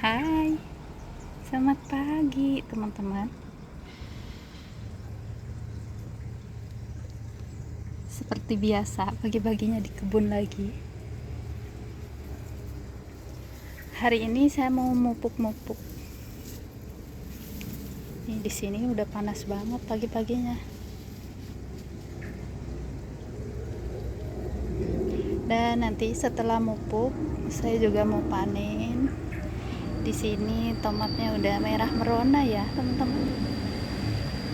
Hai, selamat pagi teman-teman. Seperti biasa, pagi-paginya di kebun lagi. Hari ini saya mau mupuk-mupuk. Nih, di sini udah panas banget pagi-paginya. Dan nanti setelah mupuk, saya juga mau panen. Di sini tomatnya udah merah merona ya, teman-teman.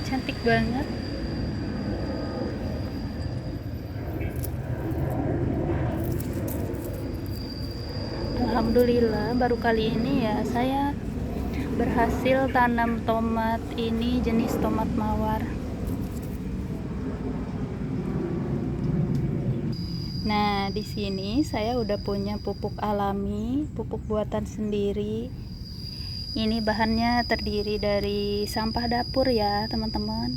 Cantik banget. Alhamdulillah baru kali ini ya saya berhasil tanam tomat ini, jenis tomat mawar. Nah, di sini saya udah punya pupuk alami, pupuk buatan sendiri. Ini bahannya terdiri dari sampah dapur ya, teman-teman.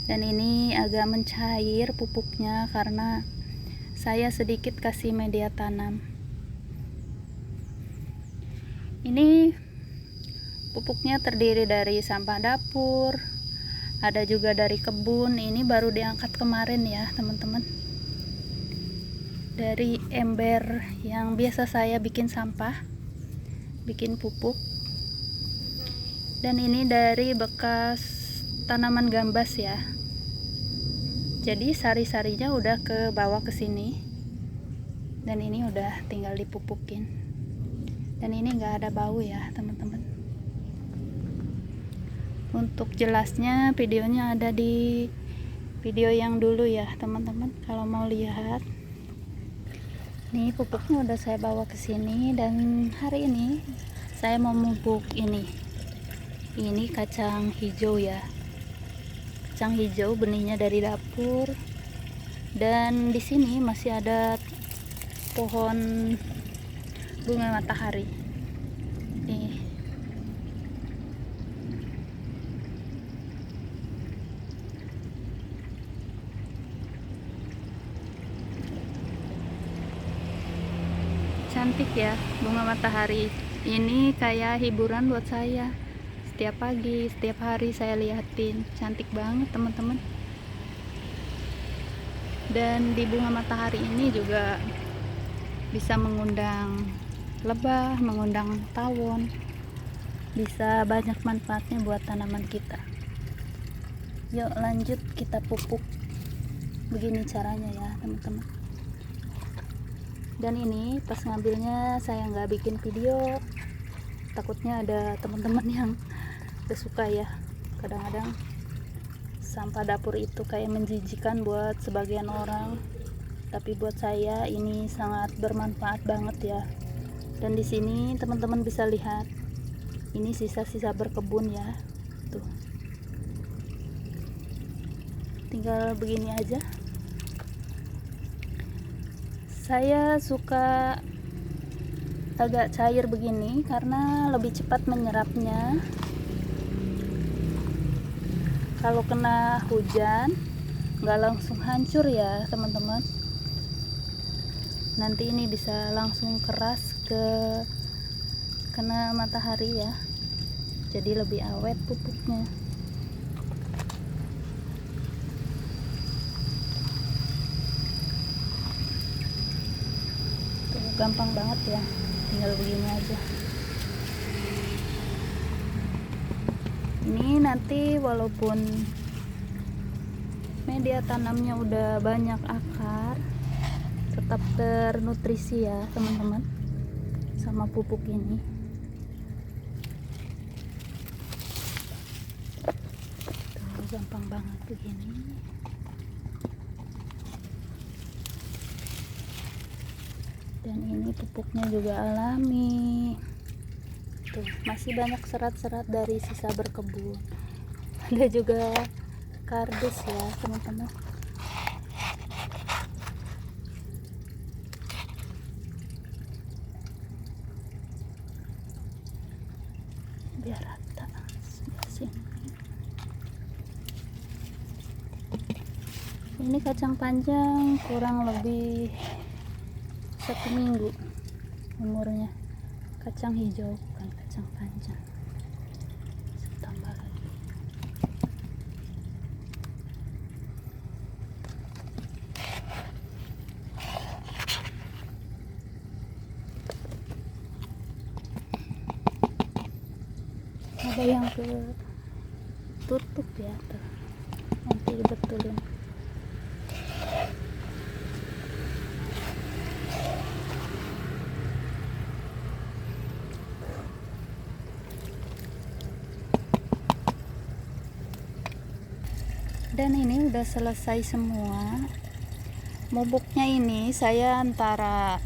Dan ini agak mencair pupuknya karena saya sedikit kasih media tanam. Ini pupuknya terdiri dari sampah dapur, ada juga dari kebun. Ini baru diangkat kemarin ya, teman-teman. Dari ember yang biasa saya bikin sampah, bikin pupuk. Dan ini dari bekas tanaman gambas ya. Jadi sari-sarinya udah ke bawah ke sini. Dan ini udah tinggal dipupukin. Dan ini enggak ada bau ya, teman-teman. Untuk jelasnya videonya ada di video yang dulu ya, teman-teman. Kalau mau lihat. Nih pupuknya udah saya bawa ke sini dan hari ini saya mau memupuk ini. Ini kacang hijau ya. Kacang hijau benihnya dari dapur. Dan di sini masih ada pohon bunga matahari. Nih. Cantik ya bunga matahari. Ini kayak hiburan buat saya. Setiap pagi, setiap hari saya liatin. Cantik banget teman-teman. Dan di bunga matahari ini juga bisa mengundang lebah, mengundang tawon. Bisa banyak manfaatnya buat tanaman kita. Yuk lanjut kita pupuk. Begini caranya ya teman-teman. Dan ini pas ngambilnya saya nggak bikin video, takutnya ada teman-teman yang gak suka ya. Kadang-kadang sampah dapur itu kayak menjijikan buat sebagian orang, tapi buat saya ini sangat bermanfaat banget ya. Dan di sini teman-teman bisa lihat, ini sisa-sisa berkebun ya. Tuh, tinggal begini aja. Saya suka agak cair begini karena lebih cepat menyerapnya. Kalau kena hujan nggak langsung hancur ya teman-teman. Nanti ini bisa langsung keras kena matahari ya. Jadi lebih awet pupuknya. Tuh, gampang banget ya. Tinggal begini aja. Ini nanti walaupun media tanamnya udah banyak akar, tetap ternutrisi ya teman-teman sama pupuk ini. Tuh, gampang banget begini. Dan ini pupuknya juga alami. Tuh, masih banyak serat-serat dari sisa berkebun. Ada juga kardus ya teman-teman. Biar rata sebelah sini. Ini kacang panjang kurang lebih 1 minggu umurnya. Kacang hijau bukan kacang panjang. Saya tambah lagi. Ada yang tutup ya tuh, nanti dibetulin. Dan ini udah selesai semua. Bubuknya ini saya antara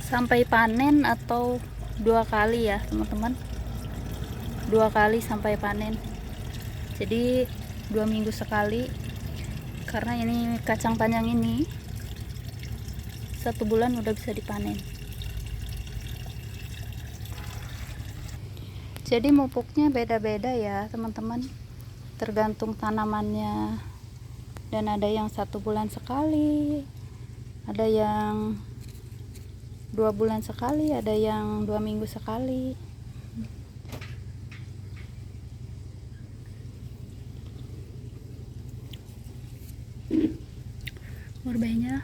sampai panen atau 2 kali ya teman-teman, 2 kali sampai panen. Jadi 2 minggu sekali, karena ini kacang panjang ini 1 bulan udah bisa dipanen. Jadi pupuknya beda-beda ya teman-teman, tergantung tanamannya. Dan ada yang 1 bulan sekali, ada yang 2 bulan sekali, ada yang 2 minggu sekali. Murbainya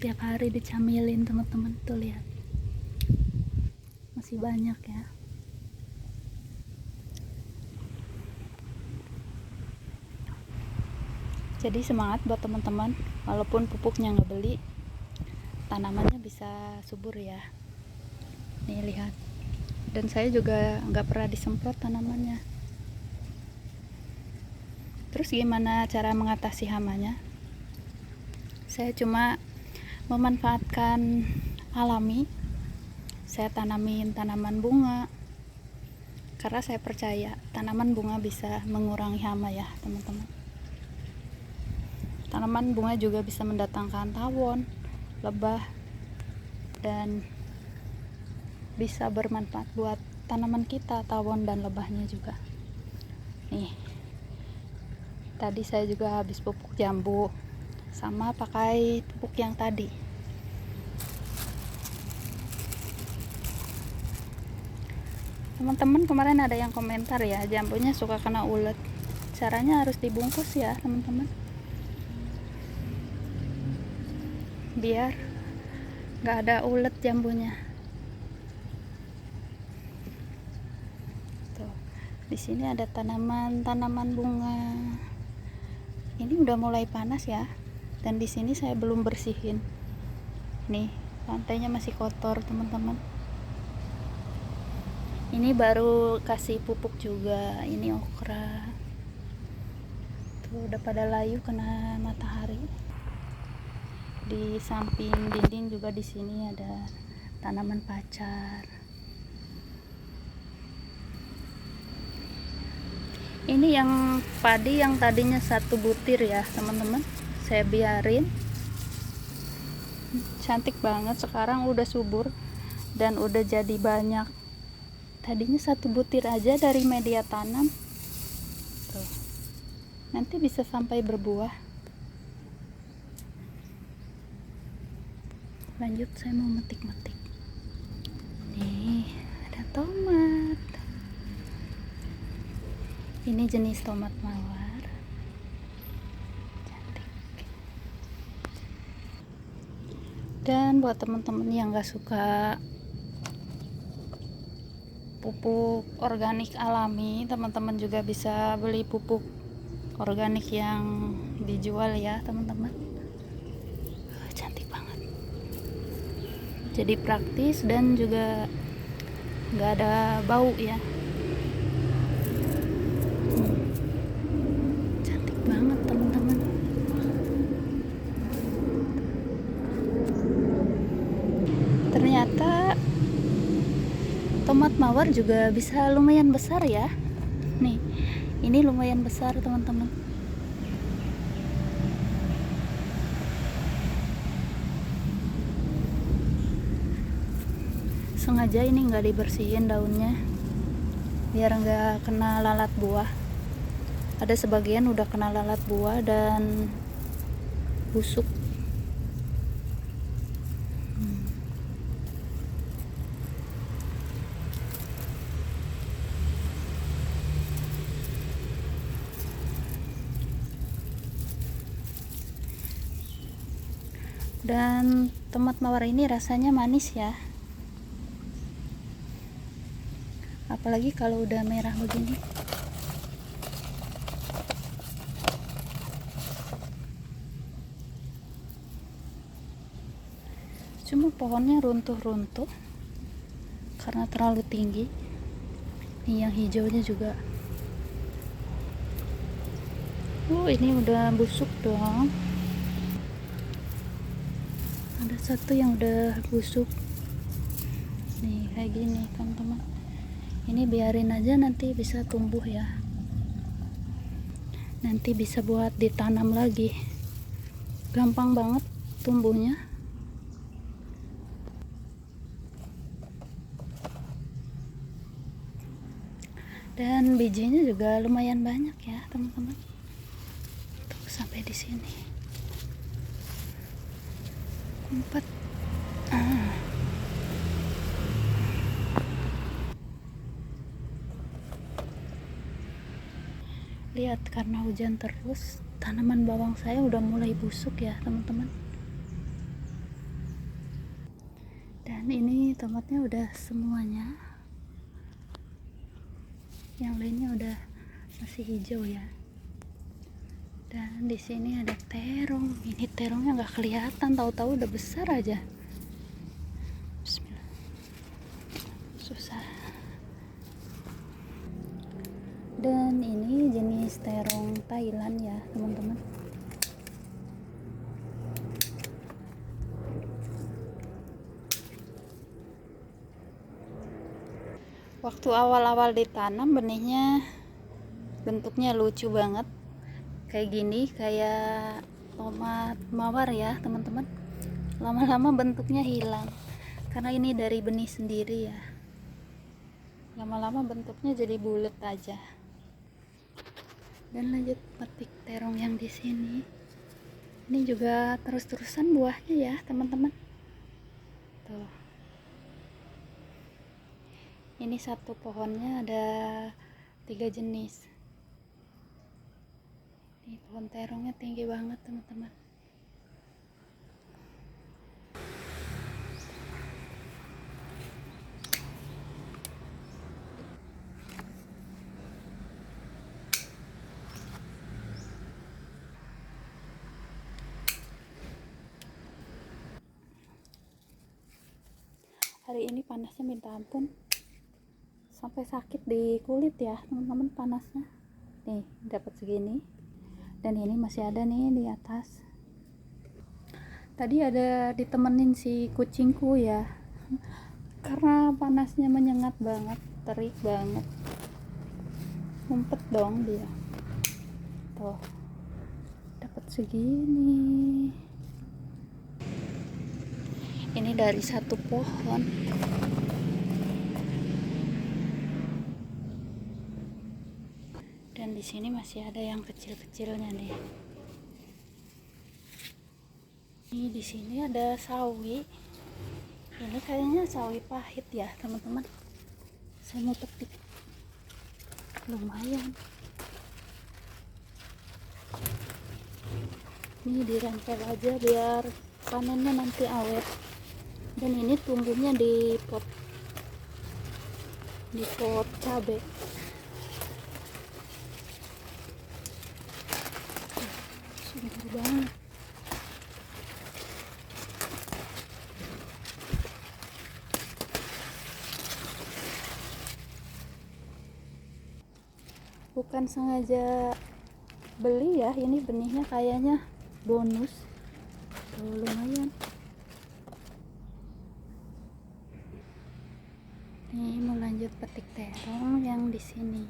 tiap hari dicamilin teman-teman, tuh lihat masih banyak ya. Jadi semangat buat teman-teman, walaupun pupuknya nggak beli, tanamannya bisa subur ya. Nih lihat, dan saya juga nggak pernah disemprot tanamannya. Terus gimana cara mengatasi hamanya? Saya cuma memanfaatkan alami. Saya tanamin tanaman bunga, karena saya percaya tanaman bunga bisa mengurangi hama ya teman-teman. Tanaman bunga juga bisa mendatangkan tawon, lebah, dan bisa bermanfaat buat tanaman kita, tawon dan lebahnya juga. Nih, tadi saya juga habis pupuk jambu, sama pakai pupuk yang tadi. Teman-teman kemarin ada yang komentar ya, jambunya suka kena ulet. Caranya harus dibungkus ya teman-teman, biar nggak ada ulet jambunya. Tuh, di sini ada tanaman bunga. Ini udah mulai panas ya, dan di sini saya belum bersihin. Nih, lantainya masih kotor teman-teman. Ini baru kasih pupuk juga. Ini okra. Tuh udah pada layu kena matahari. Di samping dinding juga di sini ada tanaman pacar. Ini yang padi yang tadinya 1 butir ya teman-teman, saya biarin. Cantik banget, sekarang udah subur dan udah jadi banyak. Tadinya 1 butir aja dari media tanam. Tuh, nanti bisa sampai berbuah. Lanjut, saya mau metik-metik. Nih, ada tomat. Ini jenis tomat mawar. Cantik. Dan buat teman-teman yang gak suka pupuk organik alami, teman-teman juga bisa beli pupuk organik yang dijual ya teman-teman. Cantik banget, jadi praktis dan juga nggak ada bau ya. Cantik banget teman-teman. Ternyata tomat mawar juga bisa lumayan besar ya. Nih, ini lumayan besar teman-teman. Sengaja ini nggak dibersihin daunnya biar nggak kena lalat buah. Ada sebagian udah kena lalat buah dan busuk. Dan tomat mawar ini rasanya manis ya, apalagi kalau udah merah begini. Cuma pohonnya runtuh-runtuh karena terlalu tinggi. Ini yang hijaunya juga. Ini udah busuk dong. Ada satu yang udah busuk nih, kayak gini teman-teman. Ini biarin aja, nanti bisa tumbuh ya, nanti bisa buat ditanam lagi, gampang banget tumbuhnya. Dan bijinya juga lumayan banyak ya teman-teman. Tuh, sampai di sini 4. Lihat, karena hujan terus, tanaman bawang saya udah mulai busuk ya teman-teman. Dan ini tomatnya udah semuanya, yang lainnya udah masih hijau ya. Dan di sini ada terong. Ini terongnya nggak kelihatan, tahu-tahu udah besar aja. Bismillah, susah. Dan ini jenis terong Thailand ya teman-teman. Waktu awal-awal ditanam, benihnya bentuknya lucu banget, kayak gini, kayak tomat mawar ya teman-teman. Lama-lama bentuknya hilang karena ini dari benih sendiri ya. Lama-lama bentuknya jadi bulat aja. Dan lanjut petik terong yang di sini. Ini juga terus-terusan buahnya ya teman-teman. Tuh. Ini satu pohonnya ada 3 jenis. Ini pohon terongnya tinggi banget teman-teman. Hari ini panasnya minta ampun, sampai sakit di kulit ya teman-teman panasnya. Nih dapat segini, dan ini masih ada nih di atas. Tadi ada ditemenin si kucingku ya, karena panasnya menyengat banget, terik banget, ngumpet dong dia. Tuh dapat segini. Ini dari satu pohon. Dan di sini masih ada yang kecil-kecilnya nih. Ini di sini ada sawi. Ini kayaknya sawi pahit ya teman-teman. Saya mau petik. Lumayan. Ini dirempel aja biar panennya nanti awet. Dan ini tumbuhnya di pot cabai. Subur banget. Bukan sengaja beli ya, ini benihnya kayaknya bonus. Tuh, lumayan. Ini mau lanjut petik terong yang di sini.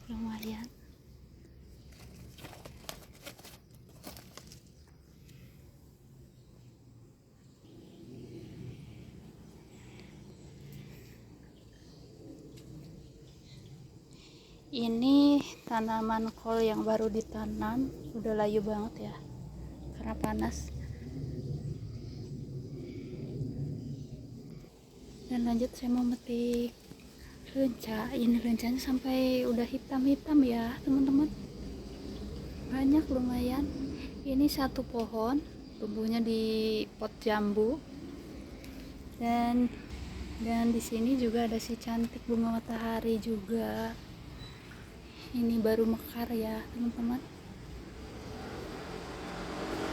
Lumayan. Ini tanaman kol yang baru ditanam, udah layu banget ya karena panas. Dan lanjut saya mau metik lenca. Ini lencanya sampai udah hitam-hitam ya teman-teman, banyak lumayan. Ini satu pohon tumbuhnya di pot jambu, dan di sini juga ada si cantik bunga matahari juga. Ini baru mekar ya teman-teman.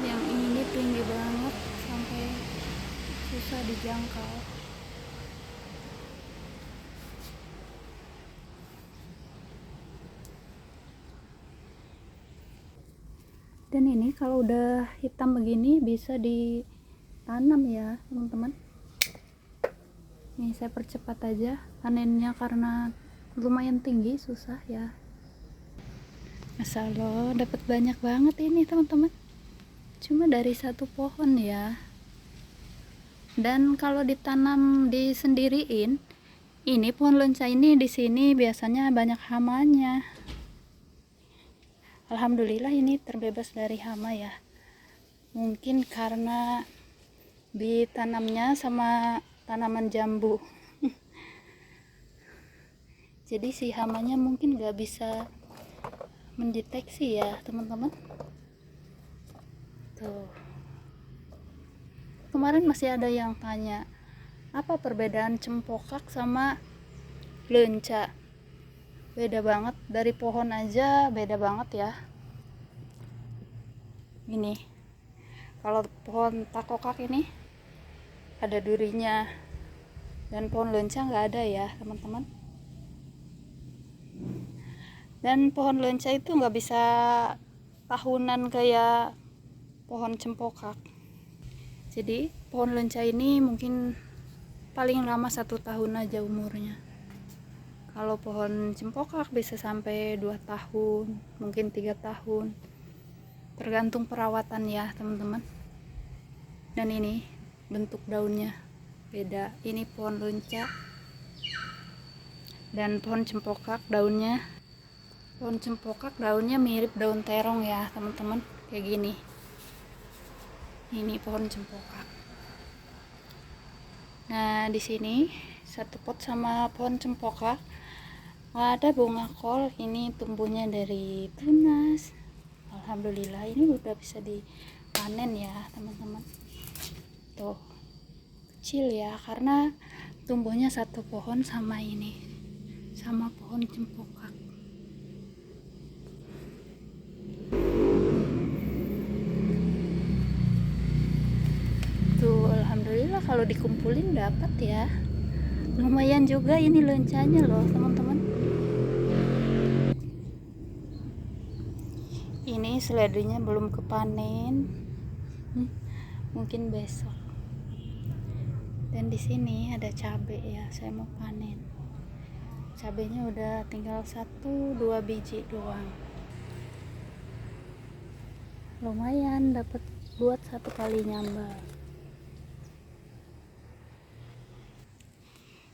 Yang ini tinggi banget sampai susah dijangkau. Dan ini kalau udah hitam begini bisa ditanam ya teman-teman. Nih saya percepat aja panennya karena lumayan tinggi, susah ya. Masya Allah, dapat banyak banget ini teman-teman, cuma dari satu pohon ya. Dan kalau ditanam disendiriin, ini pohon lenca ini di sini biasanya banyak hamanya. Alhamdulillah ini terbebas dari hama ya. Mungkin karena ditanamnya sama tanaman jambu. Jadi si hamanya mungkin gak bisa mendeteksi ya teman-teman. Tuh. Kemarin masih ada yang tanya, apa perbedaan cempokak sama lenca? Beda banget, dari pohon aja beda banget ya. Ini kalau pohon takokak ini ada durinya, dan pohon lenca nggak ada ya teman-teman. Dan pohon lenca itu nggak bisa tahunan kayak pohon cempokak. Jadi pohon lenca ini mungkin paling lama 1 tahun aja umurnya. Kalau pohon cempokak bisa sampai 2 tahun, mungkin 3 tahun, tergantung perawatan ya teman-teman. Dan ini bentuk daunnya beda. Ini pohon lenca dan pohon cempokak daunnya. Pohon cempokak daunnya mirip daun terong ya teman-teman, kayak gini. Ini pohon cempokak. Nah di sini satu pot sama pohon cempokak ada bunga kol. Ini tumbuhnya dari tunas. Alhamdulillah ini udah bisa dipanen ya teman-teman. Tuh kecil ya, karena tumbuhnya satu pohon sama ini, sama pohon cempokak. Tuh alhamdulillah kalau dikumpulin dapat ya, lumayan juga ini lencanya loh teman-teman. Ini seledrinya belum kepanen, mungkin besok. Dan di sini ada cabai ya, saya mau panen. Cabainya udah tinggal 1-2 biji doang. Lumayan dapat buat 1 kali nyambal.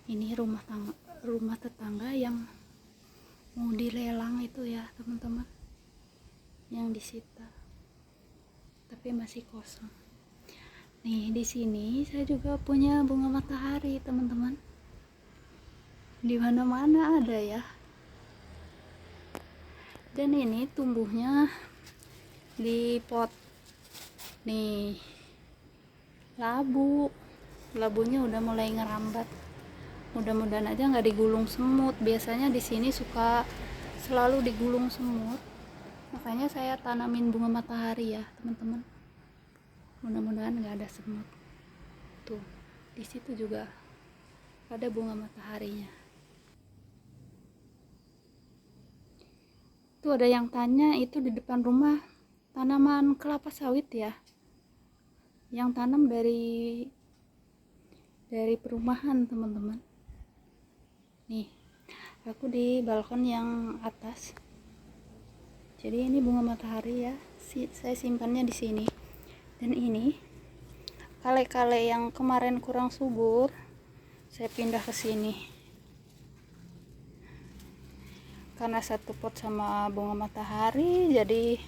Ini rumah tetangga yang mau dilelang itu ya teman-teman, yang disita tapi masih kosong. Nih di sini saya juga punya bunga matahari teman-teman, di mana-mana ada ya. Dan ini tumbuhnya di pot. Nih labunya udah mulai ngerambat. Mudah-mudahan aja nggak digulung semut. Biasanya di sini suka selalu digulung semut. Makanya saya tanamin bunga matahari ya teman-teman. Mudah-mudahan nggak ada semut. Tuh di situ juga ada bunga mataharinya. Tuh ada yang tanya, itu di depan rumah tanaman kelapa sawit ya, yang tanam dari perumahan teman-teman. Nih aku di balkon yang atas. Jadi ini bunga matahari ya, saya simpannya di sini. Dan ini kale-kale yang kemarin kurang subur saya pindah ke sini karena satu pot sama bunga matahari jadi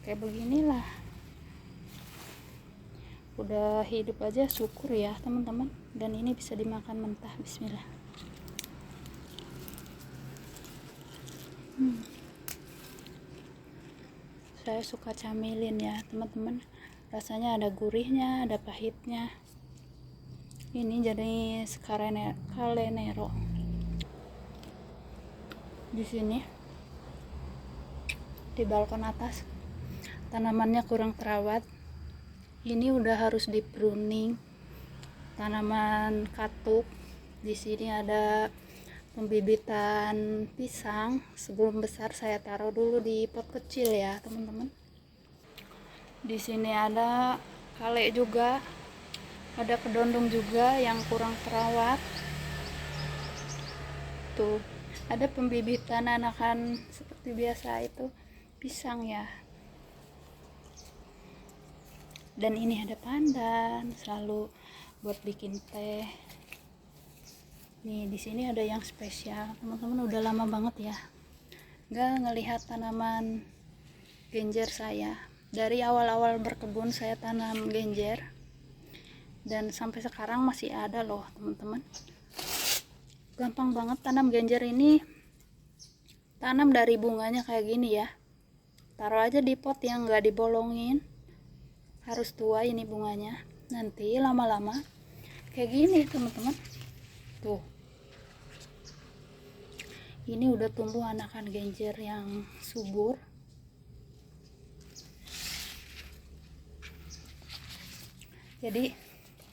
kayak beginilah. udah hidup aja syukur ya teman-teman. Dan ini bisa dimakan mentah. Bismillah. Saya suka camilin ya teman-teman, rasanya ada gurihnya, ada pahitnya. Ini jadi kalenero. Di sini di balkon atas tanamannya kurang terawat. Ini udah harus di pruning. Tanaman katuk. Di sini ada pembibitan pisang. Sebelum besar saya taruh dulu di pot kecil ya teman-teman. Di sini ada kale juga, ada kedondong juga yang kurang terawat. Tuh, ada pembibitan anakan seperti biasa itu pisang ya. Dan ini ada pandan, selalu buat bikin teh. Nih di sini ada yang spesial teman-teman, udah lama banget ya nggak ngelihat tanaman genjer saya. Dari awal-awal berkebun saya tanam genjer dan sampai sekarang masih ada loh teman-teman. Gampang banget tanam genjer ini. Tanam dari bunganya kayak gini ya, taruh aja di pot yang nggak dibolongin. Harus tua ini bunganya, nanti lama-lama kayak gini teman-teman. Tuh, ini udah tumbuh anakan genjer yang subur. Jadi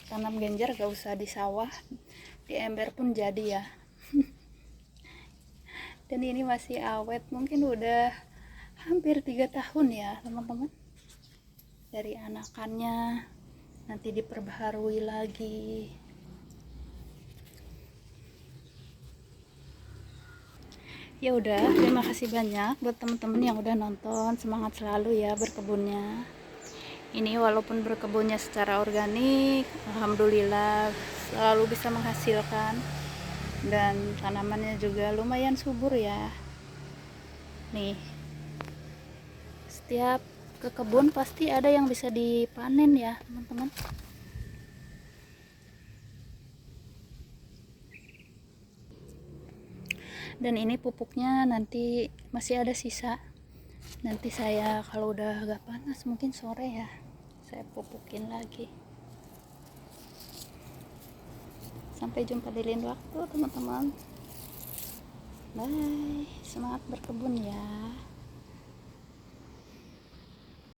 tanam genjer gak usah di sawah, di ember pun jadi ya. Dan ini masih awet, mungkin udah hampir 3 tahun ya teman-teman. Dari anakannya nanti diperbaharui lagi. Ya udah, terima kasih banyak buat teman-teman yang udah nonton. Semangat selalu ya berkebunnya. Ini walaupun berkebunnya secara organik, alhamdulillah selalu bisa menghasilkan, dan tanamannya juga lumayan subur ya. Nih, setiap ke kebun pasti ada yang bisa dipanen ya teman-teman. Dan ini pupuknya nanti masih ada sisa. Nanti saya kalau udah agak panas mungkin sore ya, saya pupukin lagi. Sampai jumpa di lain waktu teman-teman. Bye, semangat berkebun ya.